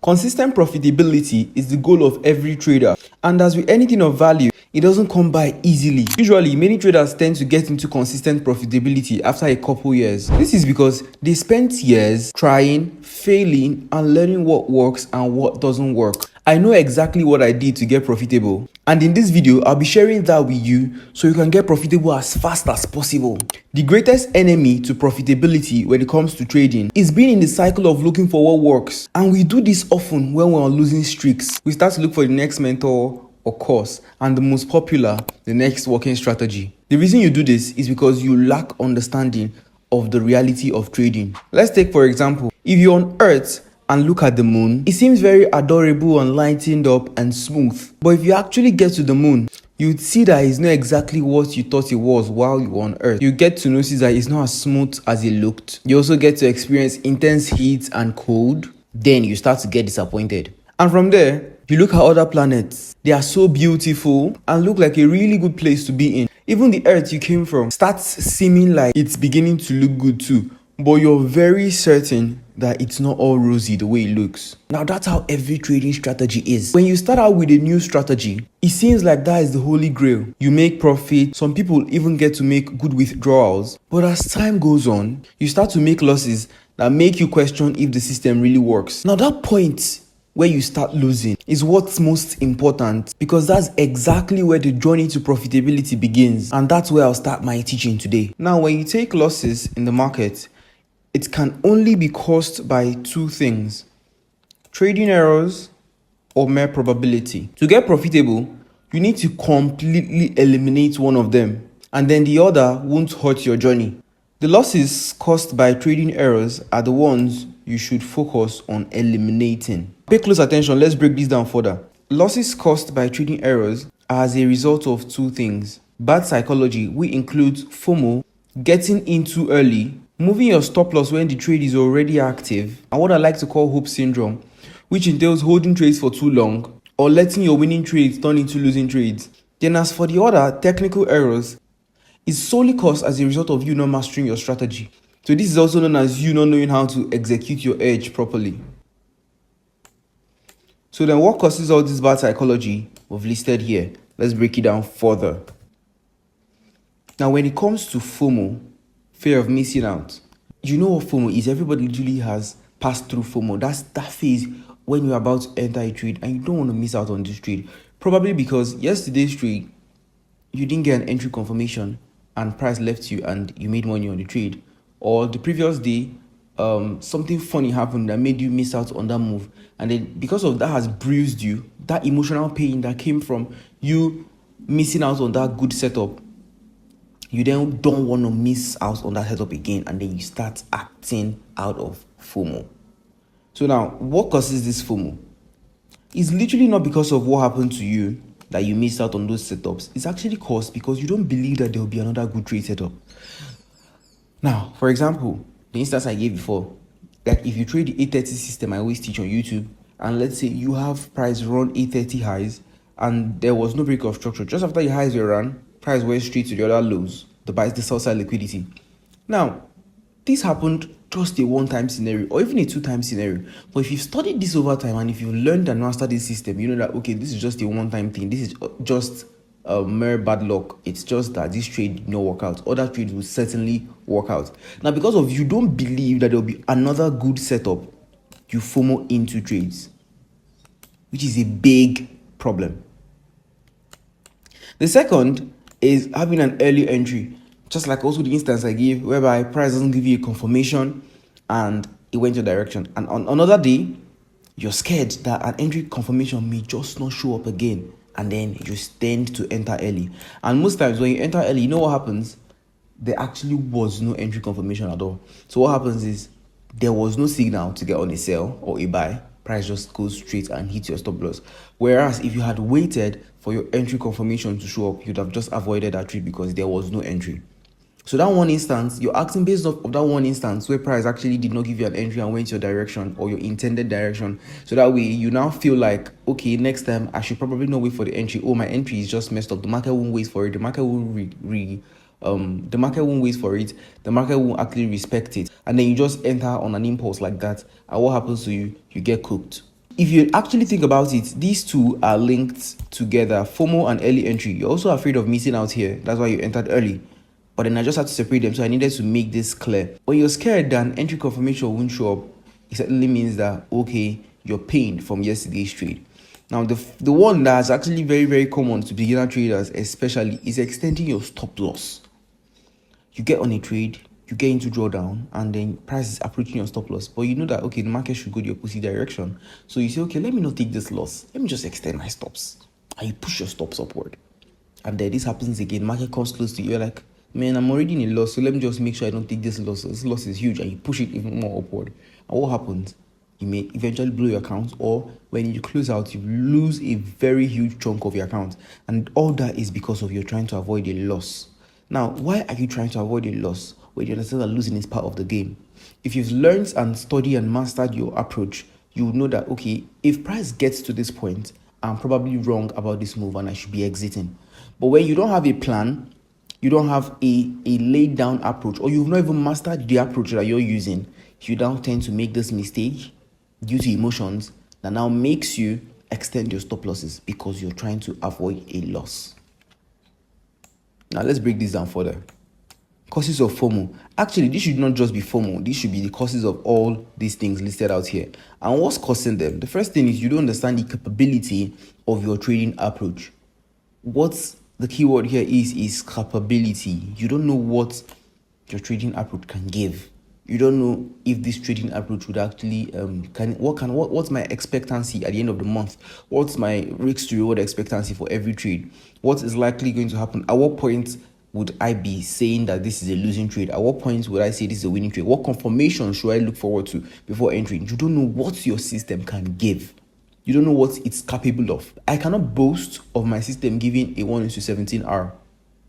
Consistent profitability is the goal of every trader, and as with anything of value, it doesn't come by easily. Usually, many traders tend to get into consistent profitability after a couple years. This is because they spent years trying, failing, and learning what works and what doesn't work. I know exactly what I did to get profitable, and in this video, I'll be sharing that with you so you can get profitable as fast as possible. The greatest enemy to profitability when it comes to trading is being in the cycle of looking for what works, and we do this often when we're on losing streaks. We start to look for the next mentor or course, and the most popular, the next working strategy. The reason you do this is because you lack understanding of the reality of trading. Let's take for example, if you're on Earth and look at the moon, it seems very adorable and lightened up and smooth. But if you actually get to the moon, you'd see that it's not exactly what you thought it was while you were on Earth. You get to notice that it's not as smooth as it looked. You also get to experience intense heat and cold. Then you start to get disappointed. And from there, you look at other planets. They are so beautiful and look like a really good place to be in. Even the Earth you came from starts seeming like it's beginning to look good too. But you're very certain that it's not all rosy the way it looks. Now that's how every trading strategy is. When you start out with a new strategy, it seems like that is the holy grail. You make profit, some people even get to make good withdrawals. But as time goes on, you start to make losses that make you question if the system really works. Now that point where you start losing is what's most important, because that's exactly where the journey to profitability begins, and that's where I'll start my teaching today. Now, when you take losses in the market, it can only be caused by two things: trading errors or mere probability. To get profitable, you need to completely eliminate one of them, and then the other won't hurt your journey. The losses caused by trading errors are the ones you should focus on eliminating. Pay close attention, let's break this down further. Losses caused by trading errors are as a result of two things: bad psychology, which includes FOMO, getting in too early, moving your stop loss when the trade is already active, and what I like to call hope syndrome, which entails holding trades for too long or letting your winning trades turn into losing trades. Then as for the other, technical errors, is solely caused as a result of you not mastering your strategy. So this is also known as you not knowing how to execute your edge properly. So then what causes all this bad psychology we've listed here? Let's break it down further. Now when it comes to FOMO, fear of missing out, you know what FOMO is? Everybody usually has passed through FOMO. That's that phase when you're about to enter a trade and you don't want to miss out on this trade. Probably because yesterday's trade, you didn't get an entry confirmation and price left you and you made money on the trade. Or the previous day, something funny happened that made you miss out on that move. And then because of that has bruised you, that emotional pain that came from you missing out on that good setup, you then don't want to miss out on that setup again, and then you start acting out of FOMO. So now, what causes this FOMO? It's literally not because of what happened to you that you missed out on those setups. It's actually caused because you don't believe that there will be another good trade setup. Now, for example, the instance I gave before, like if you trade the 830 system I always teach on YouTube, and let's say you have price run 830 highs and there was no break of structure. Just after your highs were run, price went straight to the other lows, the sell side liquidity. Now, this happened just a one-time scenario or even a two-time scenario. But if you've studied this over time and if you've learned and mastered this system, you know that, okay, this is just a one-time thing. This is just mere bad luck. It's just that this trade did not work out. Other trades will certainly work out. Now, because of you don't believe that there will be another good setup, you FOMO into trades, which is a big problem. The second is having an early entry, just like also the instance I gave whereby price doesn't give you a confirmation and it went your direction, and on another day you're scared that an entry confirmation may just not show up again, and then you tend to enter early. And most times when you enter early, you know what happens? There actually was no entry confirmation at all. So what happens is there was no signal to get on a sell or a buy. Price just goes straight and hits your stop loss. Whereas if you had waited for your entry confirmation to show up, you'd have just avoided that trade because there was no entry. So that one instance, you're acting based off of that one instance where price actually did not give you an entry and went your direction or your intended direction. So that way you now feel like, okay, next time I should probably not wait for the entry. Oh, my entry is just messed up. The market won't wait for it. The market won't the market won't wait for it. The market won't actually respect it. And then you just enter on an impulse like that. And what happens to you? You get cooked. if you actually think about it, these two are linked together. FOMO and early entry. You're also afraid of missing out here. That's why you entered early. But then I just had to separate them, so I needed to make this clear. When you're scared that an entry confirmation won't show up, it certainly means that, okay, you're pained from yesterday's trade. Now, the one that's actually very, very common to beginner traders especially is extending your stop loss. You get on a trade, you get into drawdown, and then price is approaching your stop loss. But you know that, okay, the market should go the opposite direction. So you say, okay, let me not take this loss. Let me just extend my stops. And you push your stops upward. And then this happens again. Market comes close to you. You're like, man, I'm already in a loss. So let me just make sure I don't take this loss. This loss is huge. And you push it even more upward. And what happens? You may eventually blow your account, or when you close out, you lose a very huge chunk of your account. And all that is because of you're trying to avoid a loss. Now, why are you trying to avoid a loss when you understand that losing is part of the game? If you've learned and studied and mastered your approach, you would know that, okay, if price gets to this point, I'm probably wrong about this move and I should be exiting. But when you don't have a plan, you don't have a laid down approach, or you've not even mastered the approach that you're using, you now tend to make this mistake due to emotions that now makes you extend your stop losses because you're trying to avoid a loss. Now let's break this down further. Causes of FOMO. Actually, this should not just be FOMO. This should be the causes of all these things listed out here. And what's causing them? The first thing is you don't understand the capability of your trading approach. What's the keyword here is capability. You don't know what your trading approach can give. You don't know if this trading approach would actually what's my expectancy at the end of the month? What's my risk to reward expectancy for every trade? What is likely going to happen? At what point would I be saying that this is a losing trade? At what point would I say this is a winning trade? What confirmation should I look forward to before entering? You don't know what your system can give. You don't know what it's capable of. I cannot boast of my system giving a 1:17 R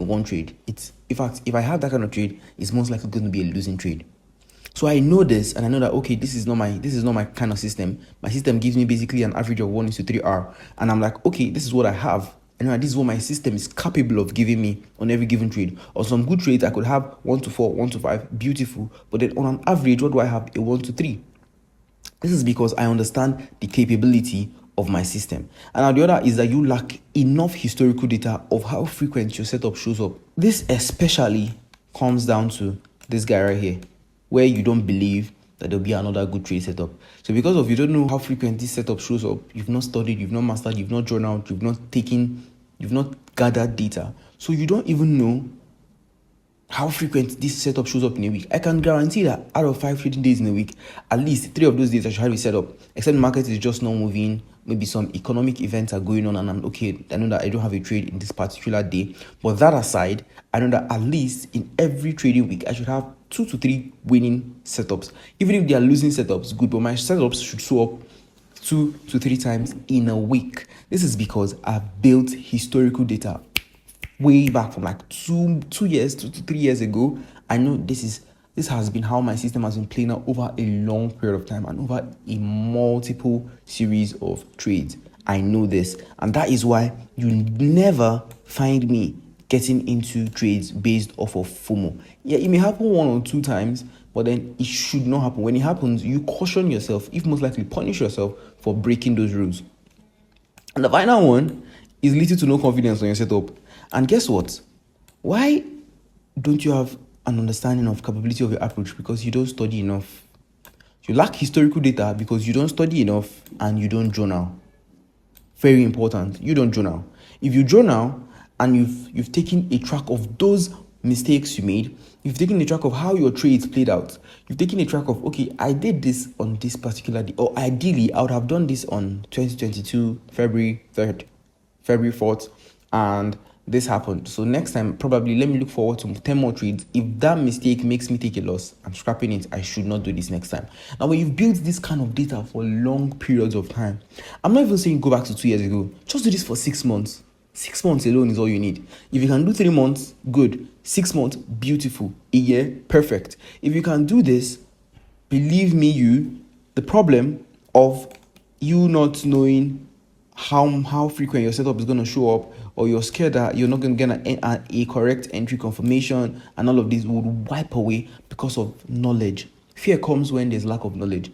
in one trade. In fact, if I have that kind of trade, it's most likely going to be a losing trade. So I know this, and I know that, okay, this is not my kind of system. My system gives me basically an average of 1:3 R, and I'm like, okay, this is what I have. And this is what my system is capable of giving me on every given trade. On some good trades, I could have 1:4, 1:5, beautiful. But then on an average, what do I have? A 1:3. This is because I understand the capability of my system. And now the other is that you lack enough historical data of how frequent your setup shows up. This especially comes down to this guy right here, where you don't believe that there'll be another good trade setup. So because of you don't know how frequent this setup shows up, you've not studied, you've not mastered, you've not journaled, you've not gathered data. So you don't even know how frequent this setup shows up in a week. I can guarantee that out of 5 trading days in a week, at least 3 of those days I should have it set up. Except the market is just not moving. Maybe some economic events are going on, and I'm okay. I know that I don't have a trade in this particular day. But that aside, I know that at least in every trading week, I should have 2 to 3 winning setups. Even if they are losing setups, good. But my setups should show up 2 to 3 times in a week. This is because I've built historical data way back from like 2 years, 2 to 3 years ago. I know this has been how my system has been playing out over a long period of time and over a multiple series of trades. I know this, and that is why you never find me getting into trades based off of FOMO. Yeah, it may happen 1 or 2 times, but then it should not happen. When it happens, you caution yourself, if most likely punish yourself for breaking those rules. And the final one is little to no confidence on your setup. And guess what? Why don't you have an understanding of capability of your approach? Because you don't study enough. You lack historical data because you don't study enough and you don't journal. Very important. You don't journal. If you journal and you've taken a track of those mistakes you made, you've taken a track of how your trades played out, you've taken a track of, okay, I did this on this particular day, or ideally I would have done this on 2022 February 3rd, February 4th, and this happened. So next time, probably let me look forward to 10 more trades. If that mistake makes me take a loss, I'm scrapping it. I should not do this next time. Now, when you've built this kind of data for long periods of time, I'm not even saying go back to 2 years ago. Just do this for 6 months. 6 months alone is all you need. If you can do 3 months, good. 6 months, beautiful. A year, perfect. If you can do this, believe me, the problem of you not knowing how frequent your setup is going to show up, or you're scared that you're not going to get a correct entry confirmation, and all of this would wipe away because of knowledge. Fear comes when there's lack of knowledge.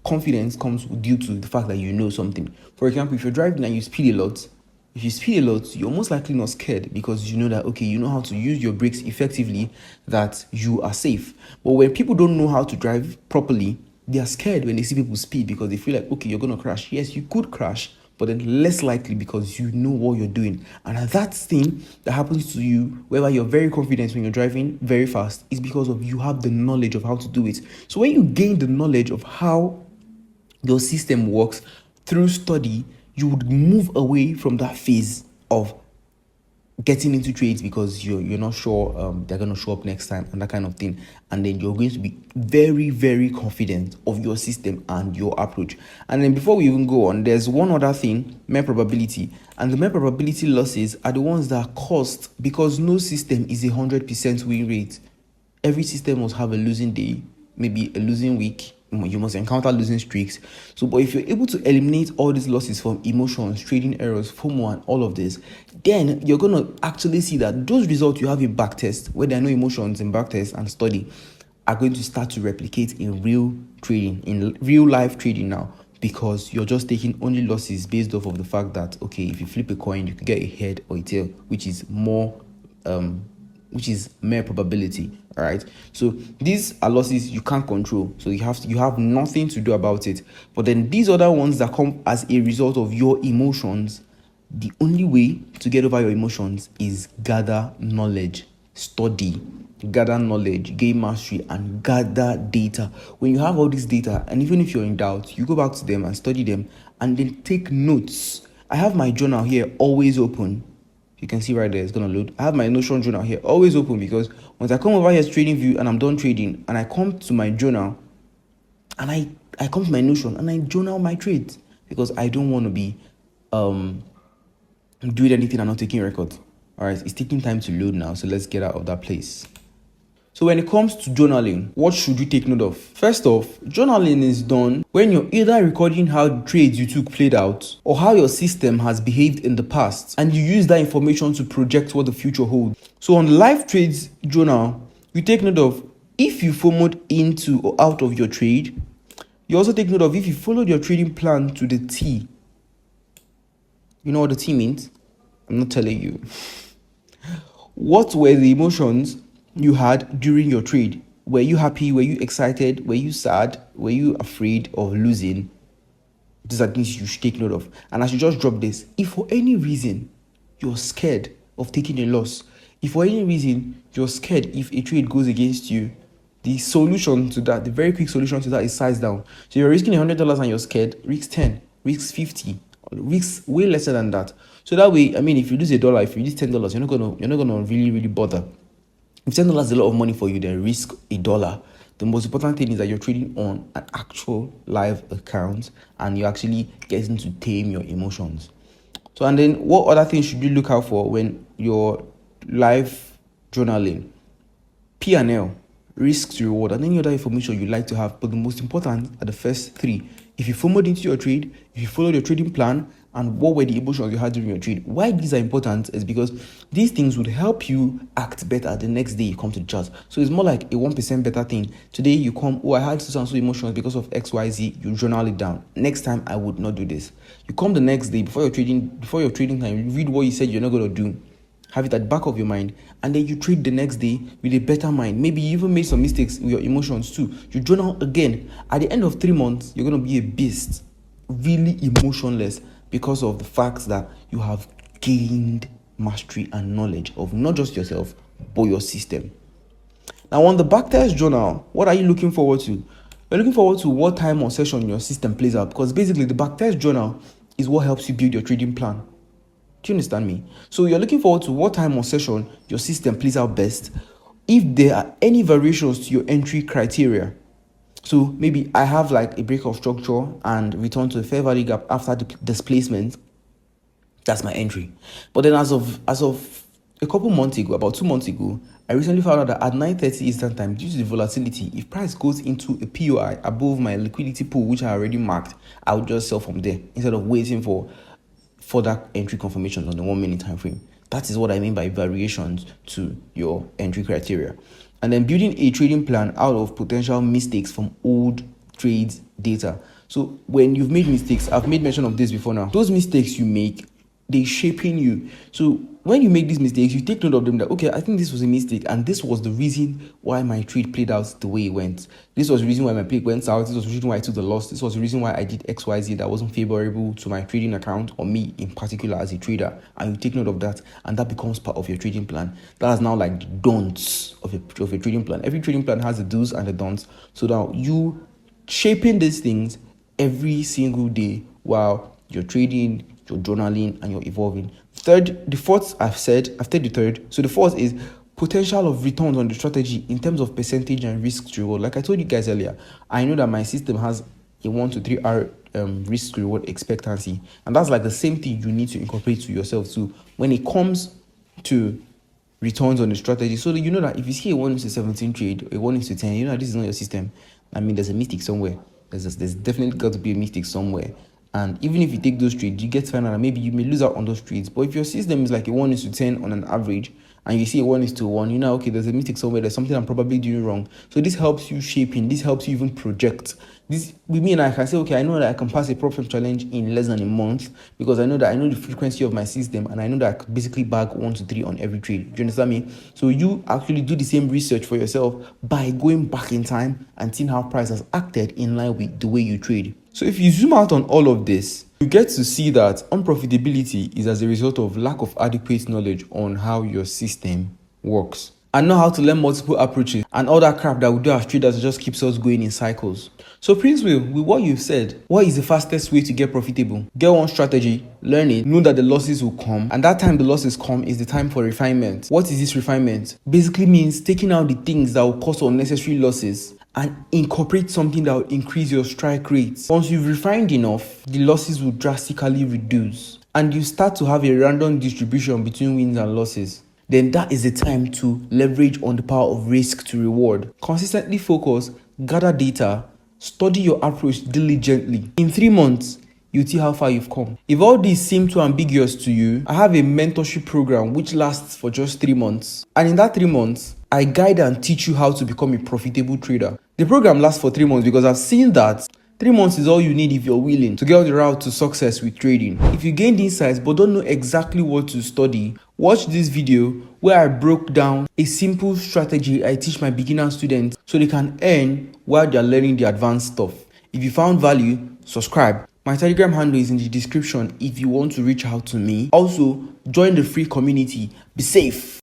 confidence comes due to the fact that you know something. For example, if you're driving and you speed a lot, if you speed a lot, you're most likely not scared because you know that, okay, you know how to use your brakes effectively, that you are safe. But when people don't know how to drive properly, they are scared when they see people speed because they feel like, okay, you're going to crash. Yes, you could crash, but then less likely because you know what you're doing. And that thing that happens to you, whether you're very confident when you're driving very fast, is because of you have the knowledge of how to do it. So when you gain the knowledge of how your system works through study, you would move away from that phase of getting into trades because you're not sure they're going to show up next time and that kind of thing, and then you're going to be very, very confident of your system and your approach. And then before we even go on, there's one other thing, mere probability. And the mere probability losses are the ones that are caused because no system is 100% win rate. Every system must have a losing day, maybe a losing week. You must encounter losing streaks. So, but if you're able to eliminate all these losses from emotions, trading errors, FOMO, and all of this, then you're going to actually see that those results you have in backtest, where there are no emotions in backtest and study, are going to start to replicate in real trading, in real life trading now, because you're just taking only losses based off of the fact that, okay, if you flip a coin, you could get a head or a tail, which is mere probability. All right, so these are losses you can't control, so you have nothing to do about it. But then these other ones that come as a result of your emotions, the only way to get over your emotions is gather knowledge, study, gather knowledge, gain mastery, and gather data. When you have all this data, and even if you're in doubt, you go back to them and study them and then take notes. I have my journal here always open. You can see right there, it's going to load. I have my Notion journal here always open because once I come over here to Trading View and I'm done trading and I come to my journal and I come to my Notion and I journal my trades because I don't want to be doing anything and not taking records. All right, it's taking time to load now, so let's get out of that place. So when it comes to journaling, what should you take note of? First off, journaling is done when you're either recording how the trades you took played out or how your system has behaved in the past, and you use that information to project what the future holds. So on live trades journal, you take note of if you FOMOed into or out of your trade. You also take note of if you followed your trading plan to the T. You know what the T means? I'm not telling you. What were the emotions you had during your trade? Were you happy? Were you excited? Were you sad? Were you afraid of losing? These are things you should take note of. And I should just drop this. If for any reason you're scared of taking a loss, if for any reason you're scared if a trade goes against you, the solution to that, the very quick solution to that is size down. So you're risking $100 and you're scared, risk 10, risk 50, risk way lesser than that. So that way, I mean, if you lose $1, if you lose $10, you're not gonna really bother. If $10 is a lot of money for you, then risk $1. The most important thing is that you're trading on an actual live account and you're actually getting to tame your emotions. So, and then what other things should you look out for when you're live journaling? P&L, risk to reward, and any other information you like to have. But the most important are the first three. If you FOMOed into your trade, if you followed your trading plan, and what were the emotions you had during your trade. Why these are important is because these things would help you act better the next day you come to the chart. So it's more like a 1% better thing. Today you come, I had so and so emotions because of XYZ, you journal it down. Next time I would not do this. You come the next day before your trading time, you read what you said you're not going to do. Have it at the back of your mind, and then you trade the next day with a better mind. Maybe you even made some mistakes with your emotions too. You journal again. At the end of 3 months, you're going to be a beast, really emotionless, because of the fact that you have gained mastery and knowledge of not just yourself, but your system. Now, on the backtest journal, what are you looking forward to? You're looking forward to what time or session your system plays out, because basically the backtest journal is what helps you build your trading plan. Do you understand me? So you're looking forward to what time or session your system plays out best, if there are any variations to your entry criteria. So maybe I have like a break of structure and return to a fair value gap after the displacement. That's my entry. But then as of a couple months ago, about 2 months ago, I recently found out that at 9:30 Eastern time, due to the volatility, if price goes into a POI above my liquidity pool, which I already marked, I would just sell from there instead of waiting for further entry confirmations on the 1 minute time frame. That is what I mean by variations to your entry criteria. And then building a trading plan out of potential mistakes from old trades data. So when you've made mistakes, I've made mention of this before now. Those mistakes you make, they shaping you. So when you make these mistakes, you take note of them that, okay, I think this was a mistake, and this was the reason why my trade played out the way it went. This was the reason why my pick went out. This was the reason why I took the loss. This was the reason why I did XYZ that wasn't favorable to my trading account or me in particular as a trader. And you take note of that, and that becomes part of your trading plan. That is now like the don'ts of a trading plan. Every trading plan has the do's and the don'ts. So now you shaping these things every single day while you're trading, you're journaling, and you're evolving. The fourth I've said the third. So the fourth is potential of returns on the strategy in terms of percentage and risk to reward. Like I told you guys earlier, I know that my system has a 1 to 3 hour risk to reward expectancy, and that's like the same thing you need to incorporate to yourself too when it comes to returns on the strategy. So that you know that if you see a 1:17 trade, a 1:10, you know that this is not your system. I mean, there's a mistake somewhere. There's definitely got to be a mistake somewhere. And even if you take those trades, you get to find out that maybe you may lose out on those trades. But if your system is like a 1:10 on an average, and you see a 1:1, you know, okay, there's a mistake somewhere, there's something I'm probably doing wrong. So this helps you shaping, this helps you even project. This with me, and I can say, okay, I know that I can pass a problem challenge in less than a month because I know the frequency of my system, and I know that I could basically bag 1 to 3 on every trade. Do you understand me? So you actually do the same research for yourself by going back in time and seeing how price has acted in line with the way you trade. So if you zoom out on all of this, you get to see that unprofitability is as a result of lack of adequate knowledge on how your system works, and know how to learn multiple approaches and all that crap that we do as traders just keeps us going in cycles. So Prince Will, with what you've said, what is the fastest way to get profitable? Get one strategy, learn it, know that the losses will come, and that time the losses come is the time for refinement. What is this refinement? Basically means taking out the things that will cause unnecessary losses and incorporate something that will increase your strike rates. Once you've refined enough, the losses will drastically reduce, and you start to have a random distribution between wins and losses. Then that is the time to leverage on the power of risk to reward. Consistently focus, gather data, study your approach diligently. In 3 months, you'll see how far you've come. If all these seem too ambiguous to you, I have a mentorship program which lasts for just 3 months. And in that 3 months, I guide and teach you how to become a profitable trader. The program lasts for 3 months because I've seen that 3 months is all you need if you're willing to get on the route to success with trading. If you gained insights but don't know exactly what to study, watch this video where I broke down a simple strategy I teach my beginner students so they can earn while they're learning the advanced stuff. If you found value, subscribe. My Telegram handle is in the description if you want to reach out to me. Also, join the free community. Be safe.